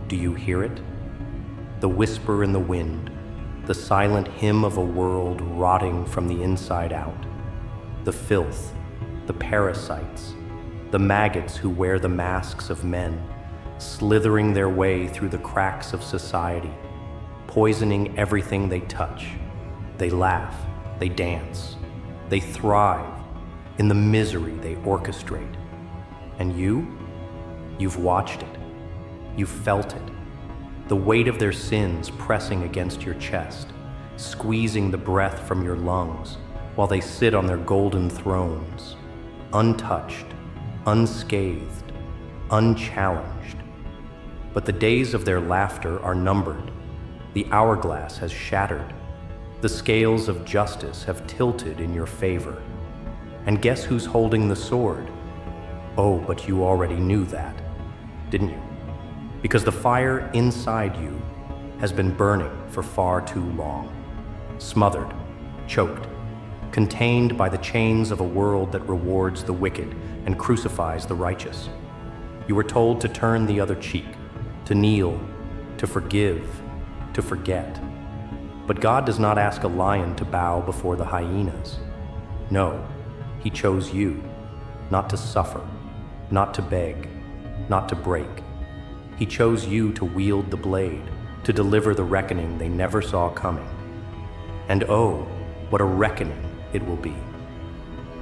Do you hear it? The whisper in the wind, the silent hymn of a world rotting from the inside out. The filth, the parasites, the maggots who wear the masks of men, slithering their way through the cracks of society, poisoning everything they touch. They laugh, they dance, they thrive in the misery they orchestrate. And you've watched it, you've felt it, the weight of their sins pressing against your chest, squeezing the breath from your lungs while they sit on their golden thrones, untouched, unscathed, unchallenged. But the days of their laughter are numbered. The hourglass has shattered. The scales of justice have tilted in your favor. And guess who's holding the sword? Oh, but you already knew that, didn't you? Because the fire inside you has been burning for far too long. Smothered, choked, contained by the chains of a world that rewards the wicked and crucifies the righteous. You were told to turn the other cheek, to kneel, to forgive, to forget. But God does not ask a lion to bow before the hyenas. No, He chose you, not to suffer, not to beg, not to break. He chose you to wield the blade, to deliver the reckoning they never saw coming. And oh, what a reckoning it will be.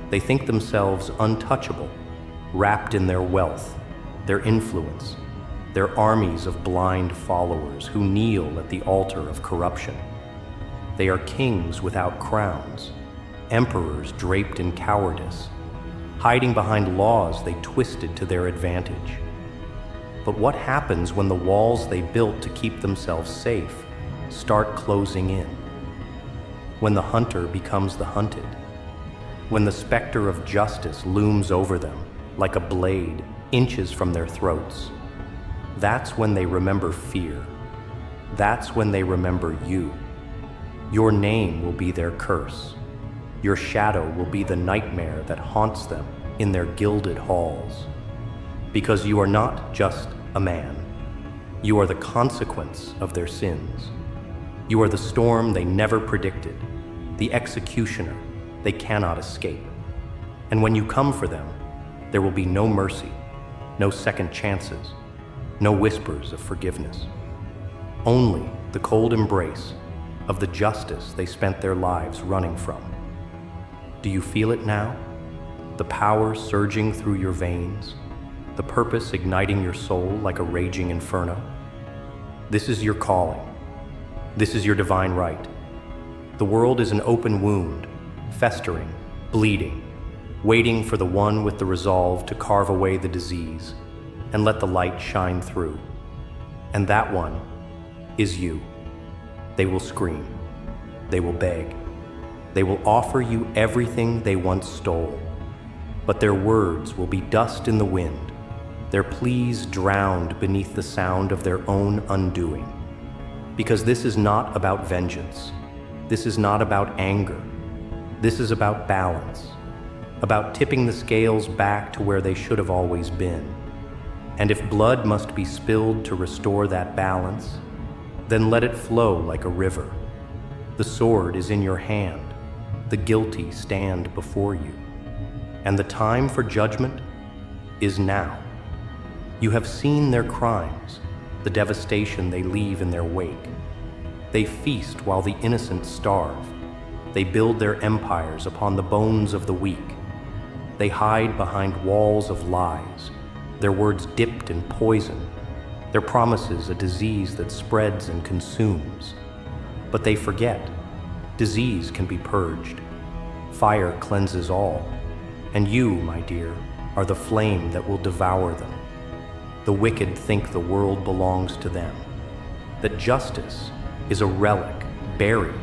They think themselves untouchable, wrapped in their wealth, their influence, their armies of blind followers who kneel at the altar of corruption. They are kings without crowns, emperors draped in cowardice, hiding behind laws they twisted to their advantage. But what happens when the walls they built to keep themselves safe start closing in? When the hunter becomes the hunted? When the specter of justice looms over them like a blade inches from their throats? That's when they remember fear. That's when they remember you. Your name will be their curse. Your shadow will be the nightmare that haunts them in their gilded halls. Because you are not just a man. You are the consequence of their sins. You are the storm they never predicted, the executioner they cannot escape. And when you come for them, there will be no mercy, no second chances, no whispers of forgiveness. Only the cold embrace of the justice they spent their lives running from. Do you feel it now? The power surging through your veins? The purpose igniting your soul like a raging inferno? This is your calling. This is your divine right. The world is an open wound, festering, bleeding, waiting for the one with the resolve to carve away the disease and let the light shine through. And that one is you. They will scream. They will beg. They will offer you everything they once stole. But their words will be dust in the wind, their pleas drowned beneath the sound of their own undoing. Because this is not about vengeance. This is not about anger. This is about balance, about tipping the scales back to where they should have always been. And if blood must be spilled to restore that balance, then let it flow like a river. The sword is in your hand. The guilty stand before you. And the time for judgment is now. You have seen their crimes, the devastation they leave in their wake. They feast while the innocent starve. They build their empires upon the bones of the weak. They hide behind walls of lies, their words dipped in poison, their promises a disease that spreads and consumes. But they forget, disease can be purged. Fire cleanses all. And you, my dear, are the flame that will devour them. The wicked think the world belongs to them, that justice is a relic buried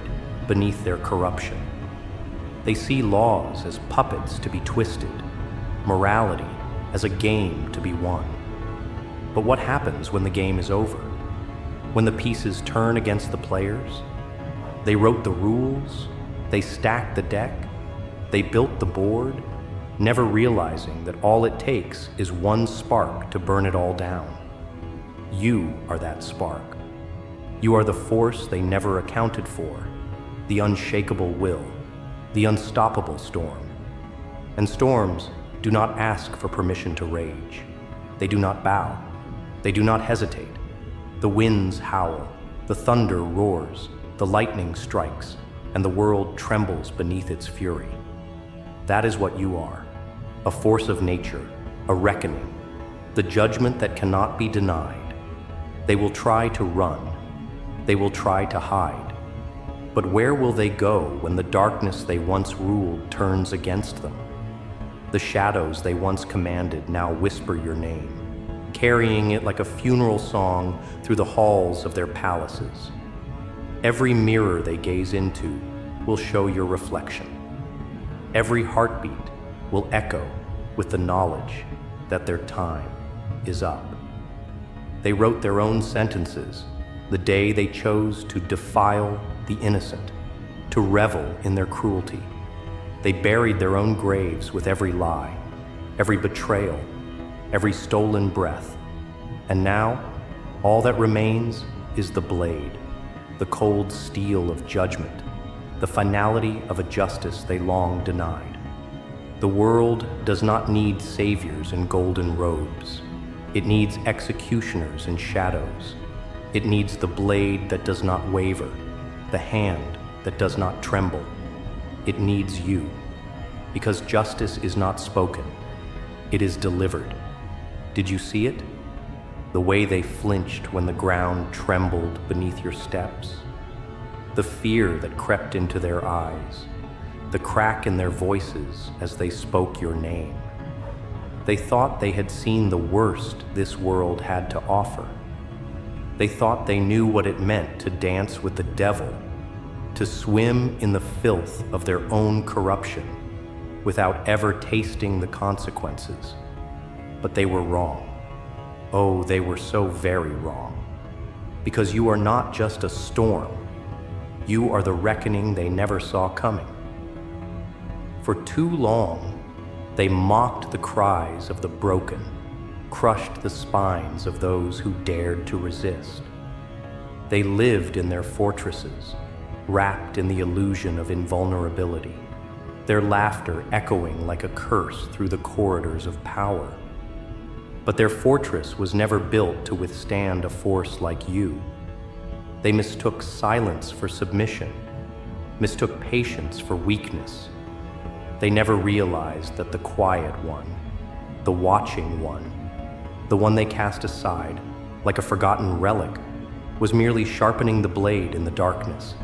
beneath their corruption. They see laws as puppets to be twisted, morality as a game to be won. But what happens when the game is over? When the pieces turn against the players? They wrote the rules, they stacked the deck, they built the board, never realizing that all it takes is one spark to burn it all down. You are that spark. You are the force they never accounted for, the unshakable will, the unstoppable storm. And storms do not ask for permission to rage. They do not bow. They do not hesitate. The winds howl, the thunder roars, the lightning strikes, and the world trembles beneath its fury. That is what you are, a force of nature, a reckoning, the judgment that cannot be denied. They will try to run. They will try to hide. But where will they go when the darkness they once ruled turns against them? The shadows they once commanded now whisper your name, carrying it like a funeral song through the halls of their palaces. Every mirror they gaze into will show your reflection. Every heartbeat will echo with the knowledge that their time is up. They wrote their own sentences the day they chose to defile the innocent, to revel in their cruelty. They buried their own graves with every lie, every betrayal, every stolen breath. And now, all that remains is the blade, the cold steel of judgment, the finality of a justice they long denied. The world does not need saviors in golden robes. It needs executioners in shadows. It needs the blade that does not waver, the hand that does not tremble. It needs you, because justice is not spoken, it is delivered. Did you see it? The way they flinched when the ground trembled beneath your steps? The fear that crept into their eyes, the crack in their voices as they spoke your name. They thought they had seen the worst this world had to offer. They thought they knew what it meant to dance with the devil, to swim in the filth of their own corruption without ever tasting the consequences. But they were wrong. Oh, they were so very wrong. Because you are not just a storm. You are the reckoning they never saw coming. For too long, they mocked the cries of the broken, crushed the spines of those who dared to resist. They lived in their fortresses, wrapped in the illusion of invulnerability, their laughter echoing like a curse through the corridors of power. But their fortress was never built to withstand a force like you. They mistook silence for submission, mistook patience for weakness. They never realized that the quiet one, the watching one, the one they cast aside like a forgotten relic, was merely sharpening the blade in the darkness.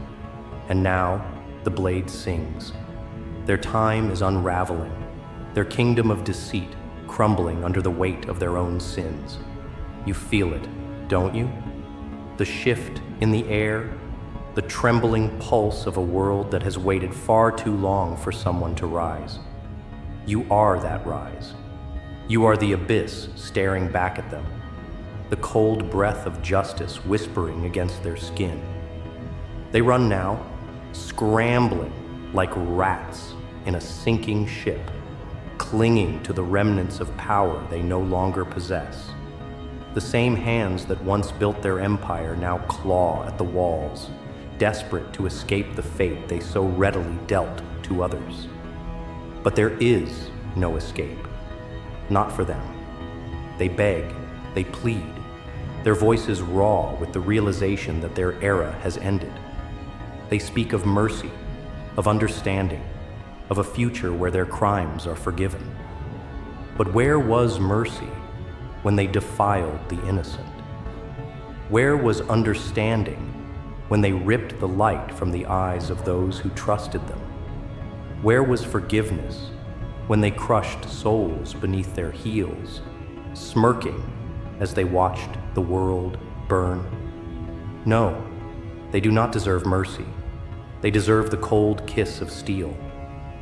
And now the blade sings. Their time is unraveling, their kingdom of deceit crumbling under the weight of their own sins. You feel it, don't you? The shift in the air, the trembling pulse of a world that has waited far too long for someone to rise. You are that rise. You are the abyss staring back at them, the cold breath of justice whispering against their skin. They run now, scrambling like rats in a sinking ship, clinging to the remnants of power they no longer possess. The same hands that once built their empire now claw at the walls, desperate to escape the fate they so readily dealt to others. But there is no escape, not for them. They beg, they plead, their voices raw with the realization that their era has ended. They speak of mercy, of understanding, of a future where their crimes are forgiven. But where was mercy when they defiled the innocent? Where was understanding when they ripped the light from the eyes of those who trusted them? Where was forgiveness when they crushed souls beneath their heels, smirking as they watched the world burn? No, they do not deserve mercy. They deserve the cold kiss of steel,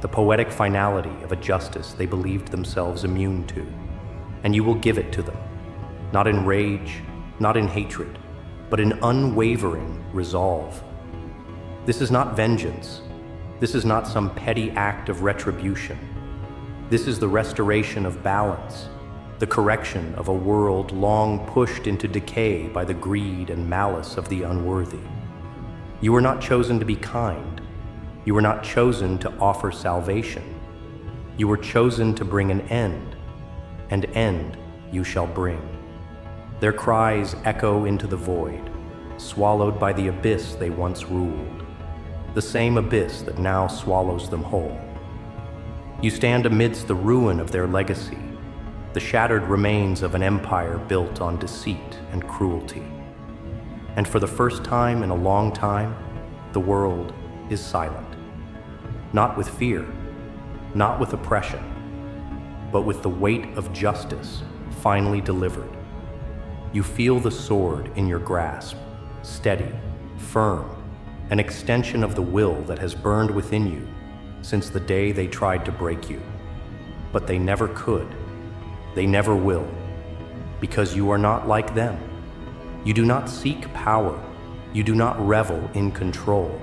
the poetic finality of a justice they believed themselves immune to. And you will give it to them, not in rage, not in hatred, but in unwavering resolve. This is not vengeance. This is not some petty act of retribution. This is the restoration of balance, the correction of a world long pushed into decay by the greed and malice of the unworthy. You were not chosen to be kind. You were not chosen to offer salvation. You were chosen to bring an end, and end you shall bring. Their cries echo into the void, swallowed by the abyss they once ruled, the same abyss that now swallows them whole. You stand amidst the ruin of their legacy, the shattered remains of an empire built on deceit and cruelty. And for the first time in a long time, the world is silent. Not with fear, not with oppression, but with the weight of justice finally delivered. You feel the sword in your grasp, steady, firm, an extension of the will that has burned within you since the day they tried to break you. But they never could. They never will, because you are not like them. You do not seek power. You do not revel in control.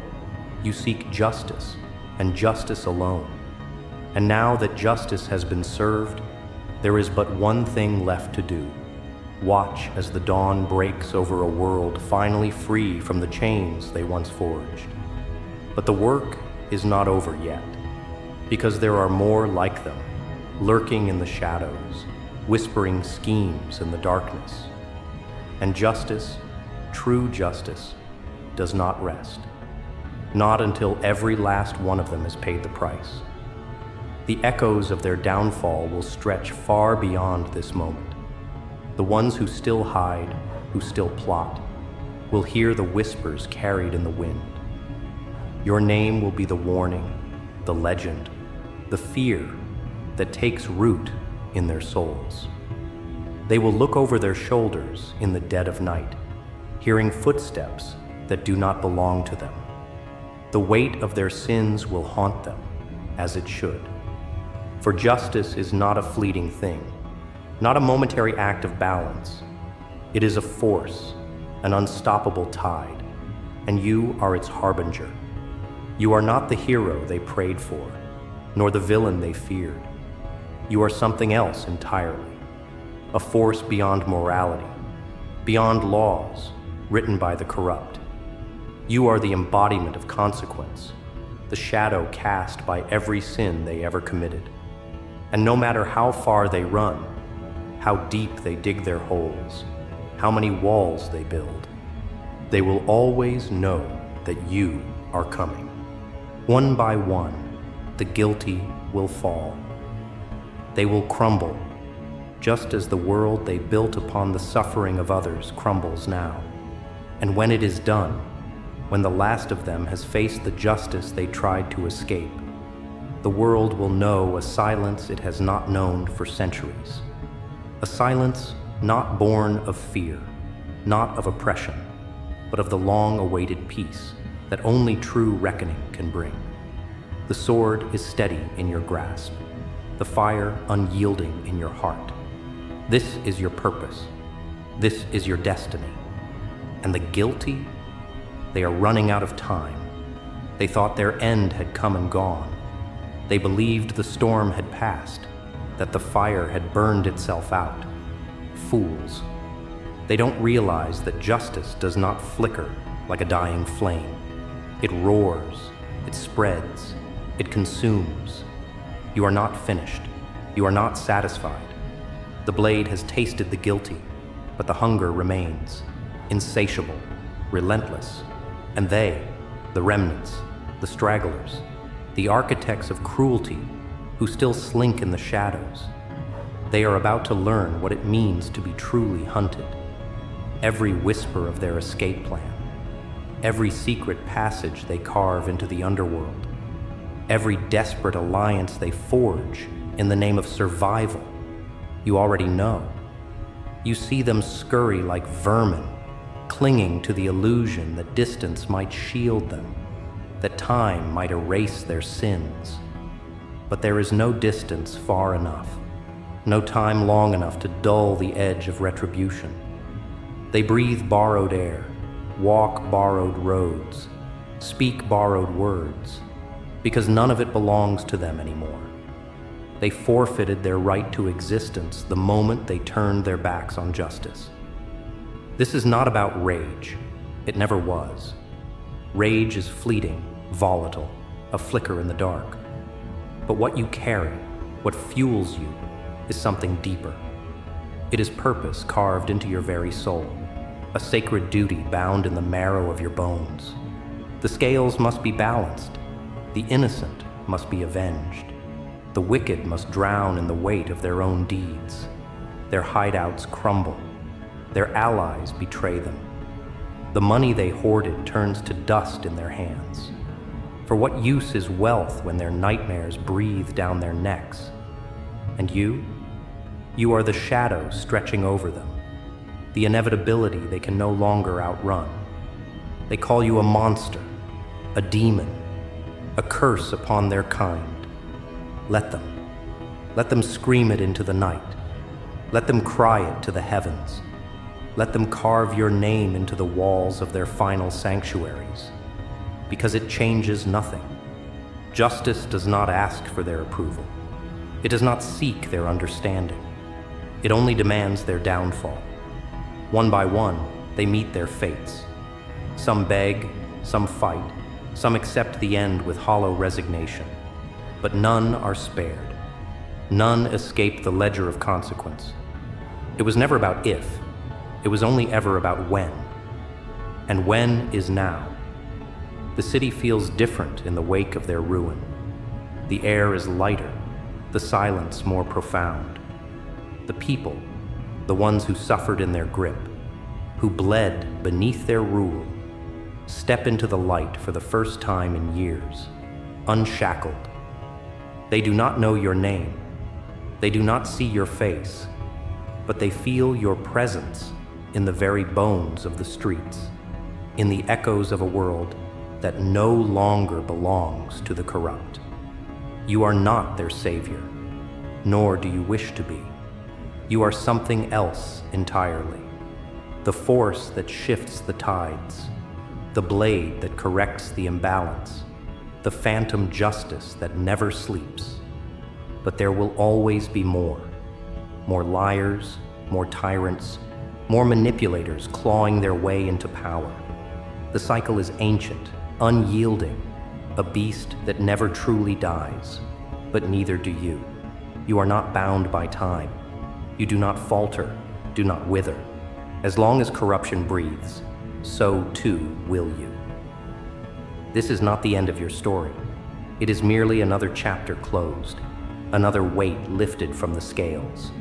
You seek justice, and justice alone. And now that justice has been served, there is but one thing left to do. Watch as the dawn breaks over a world finally free from the chains they once forged. But the work is not over yet, because there are more like them, lurking in the shadows, whispering schemes in the darkness. And justice, true justice, does not rest. Not until every last one of them has paid the price. The echoes of their downfall will stretch far beyond this moment. The ones who still hide, who still plot, will hear the whispers carried in the wind. Your name will be the warning, the legend, the fear that takes root in their souls. They will look over their shoulders in the dead of night, hearing footsteps that do not belong to them. The weight of their sins will haunt them, as it should. For justice is not a fleeting thing, not a momentary act of balance. It is a force, an unstoppable tide, and you are its harbinger. You are not the hero they prayed for, nor the villain they feared. You are something else entirely, a force beyond morality, beyond laws written by the corrupt. You are the embodiment of consequence, the shadow cast by every sin they ever committed. And no matter how far they run, how deep they dig their holes, how many walls they build, they will always know that you are coming. One by one, the guilty will fall. They will crumble, just as the world they built upon the suffering of others crumbles now. And when it is done, when the last of them has faced the justice they tried to escape, the world will know a silence it has not known for centuries. A silence not born of fear, not of oppression, but of the long-awaited peace that only true reckoning can bring. The sword is steady in your grasp, the fire unyielding in your heart. This is your purpose. This is your destiny. And the guilty, they are running out of time. They thought their end had come and gone. They believed the storm had passed, that the fire had burned itself out. Fools. They don't realize that justice does not flicker like a dying flame. It roars, it spreads, it consumes. You are not finished. You are not satisfied. The blade has tasted the guilty, but the hunger remains, insatiable, relentless. And they, the remnants, the stragglers, the architects of cruelty who still slink in the shadows, they are about to learn what it means to be truly hunted. Every whisper of their escape plan, every secret passage they carve into the underworld, every desperate alliance they forge in the name of survival, you already know. You see them scurry like vermin, clinging to the illusion that distance might shield them, that time might erase their sins. But there is no distance far enough, no time long enough to dull the edge of retribution. They breathe borrowed air, walk borrowed roads, speak borrowed words, because none of it belongs to them anymore. They forfeited their right to existence the moment they turned their backs on justice. This is not about rage. It never was. Rage is fleeting, volatile, a flicker in the dark. But what you carry, what fuels you, is something deeper. It is purpose carved into your very soul, a sacred duty bound in the marrow of your bones. The scales must be balanced. The innocent must be avenged. The wicked must drown in the weight of their own deeds. Their hideouts crumble. Their allies betray them. The money they hoarded turns to dust in their hands. For what use is wealth when their nightmares breathe down their necks? And you are the shadow stretching over them, the inevitability they can no longer outrun. They call you a monster, a demon, a curse upon their kind. Let them scream it into the night. Let them cry it to the heavens. Let them carve your name into the walls of their final sanctuaries, because it changes nothing. Justice does not ask for their approval. It does not seek their understanding. It only demands their downfall. One by one, they meet their fates. Some beg, some fight, some accept the end with hollow resignation. But none are spared. None escape the ledger of consequence. It was never about if. It was only ever about when. And when is now. The city feels different in the wake of their ruin. The air is lighter, the silence more profound. The people, the ones who suffered in their grip, who bled beneath their rule, step into the light for the first time in years, unshackled. They do not know your name. They do not see your face, but they feel your presence in the very bones of the streets, in the echoes of a world that no longer belongs to the corrupt. You are not their savior, nor do you wish to be. You are something else entirely. The force that shifts the tides, the blade that corrects the imbalance, the phantom justice that never sleeps. But there will always be more liars, more tyrants, more manipulators clawing their way into power. The cycle is ancient, unyielding, a beast that never truly dies. But neither do you. You are not bound by time. You do not falter, do not wither. As long as corruption breathes, so too will you. This is not the end of your story. It is merely another chapter closed, another weight lifted from the scales.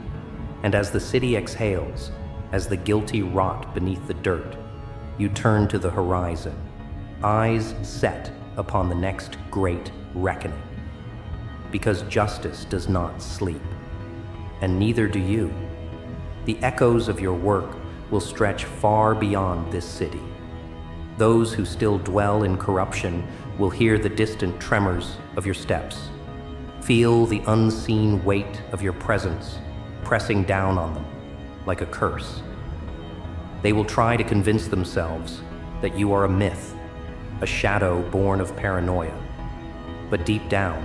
And as the city exhales, as the guilty rot beneath the dirt, you turn to the horizon, eyes set upon the next great reckoning. Because justice does not sleep, and neither do you. The echoes of your work will stretch far beyond this city. Those who still dwell in corruption will hear the distant tremors of your steps, feel the unseen weight of your presence pressing down on them like a curse. They will try to convince themselves that you are a myth, a shadow born of paranoia. But deep down,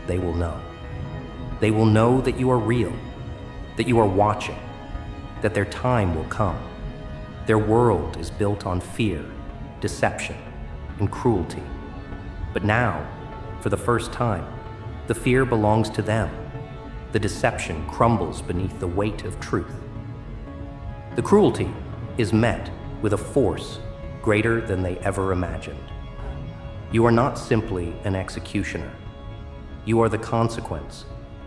they will know. They will know that you are real, that you are watching, that their time will come. Their world is built on fear, deception, and cruelty. But now, for the first time, the fear belongs to them. The deception crumbles beneath the weight of truth. The cruelty is met with a force greater than they ever imagined. You are not simply an executioner. You are the consequence,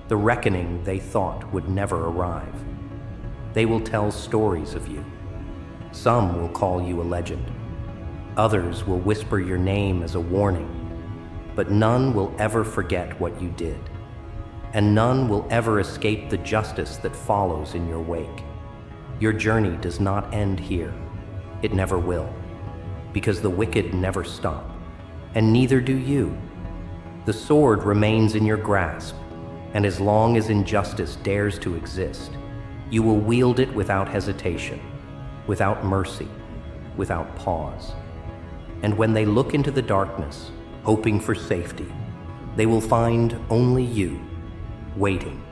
the reckoning they thought would never arrive. They will tell stories of you. Some will call you a legend. Others will whisper your name as a warning. But none will ever forget what you did. And none will ever escape the justice that follows in your wake. Your journey does not end here. It never will. Because the wicked never stop. And neither do you. The sword remains in your grasp, and as long as injustice dares to exist, you will wield it without hesitation, without mercy, without pause. And when they look into the darkness, hoping for safety, they will find only you, waiting,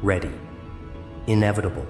ready, inevitable.